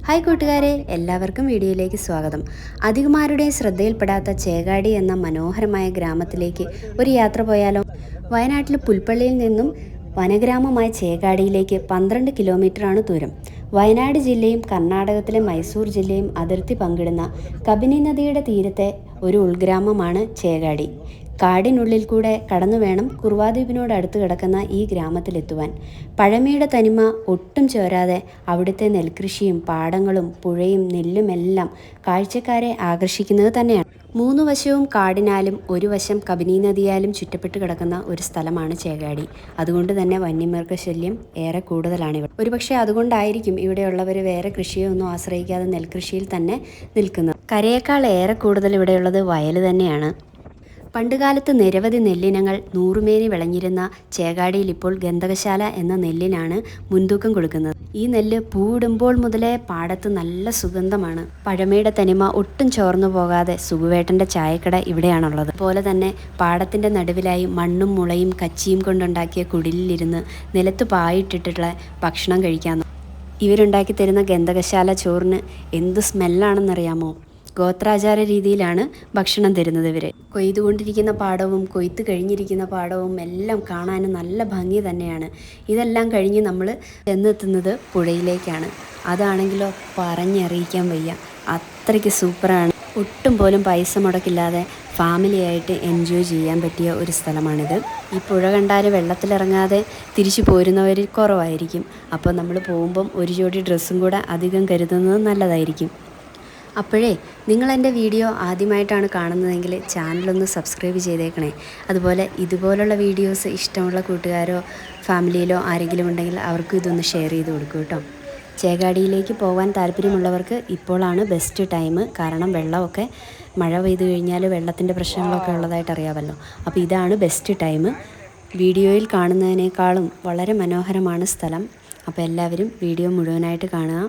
Hi കൂട്ടുകാരെ, എല്ലാവർക്കും വീഡിയോയിലേക്ക് സ്വാഗതം. അധികമാരുടെയും ശ്രദ്ധയിൽപ്പെടാത്ത ചേകാടി എന്ന മനോഹരമായ ഗ്രാമത്തിലേക്ക് ഒരു യാത്ര പോയാലോ? വയനാട്ടിലെ പുൽപ്പള്ളിയിൽ നിന്നും വനഗ്രാമമായ ചേകാടിയിലേക്ക് 12 കിലോമീറ്ററാണ് ദൂരം. വയനാട് ജില്ലയും കർണാടകത്തിലെ മൈസൂർ ജില്ലയും അതിർത്തി പങ്കിടുന്ന കബിനി നദിയുടെ തീരത്തെ ഒരു ഉൾഗ്രാമമാണ് ചേകാടി. കാടിനുള്ളിൽ കൂടെ കടന്നു വേണം കുർവാദ്വീപിനോട് അടുത്ത് കിടക്കുന്ന ഈ ഗ്രാമത്തിലെത്തുവാൻ. പഴമയുടെ തനിമ ഒട്ടും ചോരാതെ അവിടുത്തെ നെൽകൃഷിയും പാടങ്ങളും പുഴയും നെല്ലുമെല്ലാം കാഴ്ചക്കാരെ ആകർഷിക്കുന്നത് തന്നെയാണ്. 3 വശവും കാടിനാലും ഒരു വശം കബിനി നദിയാലും ചുറ്റപ്പെട്ട് കിടക്കുന്ന ഒരു സ്ഥലമാണ് ചേകാടി. അതുകൊണ്ട് തന്നെ വന്യമൃഗശല്യം ഏറെ കൂടുതലാണിവിടെ. ഒരുപക്ഷെ അതുകൊണ്ടായിരിക്കും ഇവിടെയുള്ളവർ വേറെ കൃഷിയൊന്നും ആശ്രയിക്കാതെ നെൽകൃഷിയിൽ തന്നെ നിൽക്കുന്നത്. കരയേക്കാൾ ഏറെ കൂടുതൽ ഇവിടെയുള്ളത് വയൽ തന്നെയാണ്. പണ്ടുകാലത്ത് നിരവധി നെല്ലിനങ്ങൾ നൂറുമേനി വിളഞ്ഞിരുന്ന ചേകാടിയിൽ ഇപ്പോൾ ഗന്ധകശാല എന്ന നെല്ലിനാണ് മുൻതൂക്കം കൊടുക്കുന്നത്. ഈ നെല്ല് പൂവിടുമ്പോൾ മുതലേ പാടത്ത് നല്ല സുഗന്ധമാണ്. പഴമയുടെ തനിമ ഒട്ടും ചോർന്നു പോകാതെ സുഖുവേട്ടൻ്റെ ചായക്കട ഇവിടെയാണുള്ളത്. അതുപോലെ തന്നെ പാടത്തിൻ്റെ നടുവിലായി മണ്ണും മുളയും കച്ചിയും കൊണ്ടുണ്ടാക്കിയ കുടിലിലിരുന്ന് നിലത്ത് പായിട്ടിട്ടുള്ള ഭക്ഷണം കഴിക്കാമെന്ന്. ഇവരുണ്ടാക്കി തരുന്ന ഗന്ധകശാല ചോറിന് എന്ത് സ്മെല്ലാണെന്നറിയാമോ? ഗോത്രാചാര രീതിയിലാണ് ഭക്ഷണം തരുന്നത്. ഇവർ കൊയ്തുകൊണ്ടിരിക്കുന്ന പാടവും കൊയ്ത്ത് കഴിഞ്ഞിരിക്കുന്ന പാടവും എല്ലാം കാണാൻ നല്ല ഭംഗി തന്നെയാണ്. ഇതെല്ലാം കഴിഞ്ഞ് നമ്മൾ ചെന്നെത്തുന്നത് പുഴയിലേക്കാണ്. അതാണെങ്കിലോ പറഞ്ഞറിയിക്കാൻ വയ്യ, അത്രയ്ക്ക് സൂപ്പറാണ്. ഒട്ടും പോലും പൈസ മുടക്കില്ലാതെ ഫാമിലിയായിട്ട് എൻജോയ് ചെയ്യാൻ പറ്റിയ ഒരു സ്ഥലമാണിത്. ഈ പുഴ കണ്ടാൽ വെള്ളത്തിലിറങ്ങാതെ തിരിച്ചു പോരുന്നവർ കുറവായിരിക്കും. അപ്പോൾ നമ്മൾ പോകുമ്പം ഒരു ജോഡി ഡ്രസ്സും കൂടെ അധികം കരുതുന്നത് നല്ലതായിരിക്കും. അപ്പോഴേ നിങ്ങൾ എൻ്റെ വീഡിയോ ആദ്യമായിട്ടാണ് കാണുന്നതെങ്കിൽ ചാനലൊന്ന് സബ്സ്ക്രൈബ് ചെയ്തേക്കണേ. അതുപോലെ ഇതുപോലുള്ള വീഡിയോസ് ഇഷ്ടമുള്ള കൂട്ടുകാരോ ഫാമിലിയിലോ ആരെങ്കിലും ഉണ്ടെങ്കിൽ അവർക്കും ഇതൊന്ന് ഷെയർ ചെയ്ത് കൊടുക്കും കേട്ടോ. ചേകാടിയിലേക്ക് പോകാൻ താല്പര്യമുള്ളവർക്ക് ഇപ്പോഴാണ് ബെസ്റ്റ് ടൈം. കാരണം വെള്ളമൊക്കെ മഴ പെയ്തു കഴിഞ്ഞാൽ വെള്ളത്തിൻ്റെ പ്രശ്നങ്ങളൊക്കെ ഉള്ളതായിട്ട് അറിയാമല്ലോ. അപ്പോൾ ഇതാണ് ബെസ്റ്റ് ടൈം. വീഡിയോയിൽ കാണുന്നതിനേക്കാളും വളരെ മനോഹരമാണ് സ്ഥലം. അപ്പോൾ എല്ലാവരും വീഡിയോ മുഴുവനായിട്ട് കാണുക.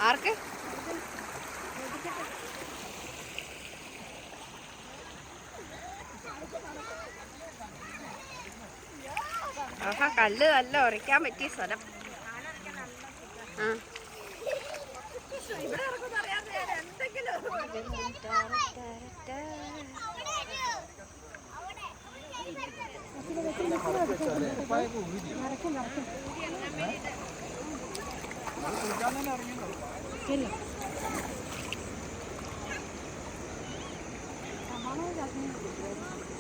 ആർക്ക് കല്ല് നല്ല ഉരയ്ക്കാൻ പറ്റിയ സ്ഥലം.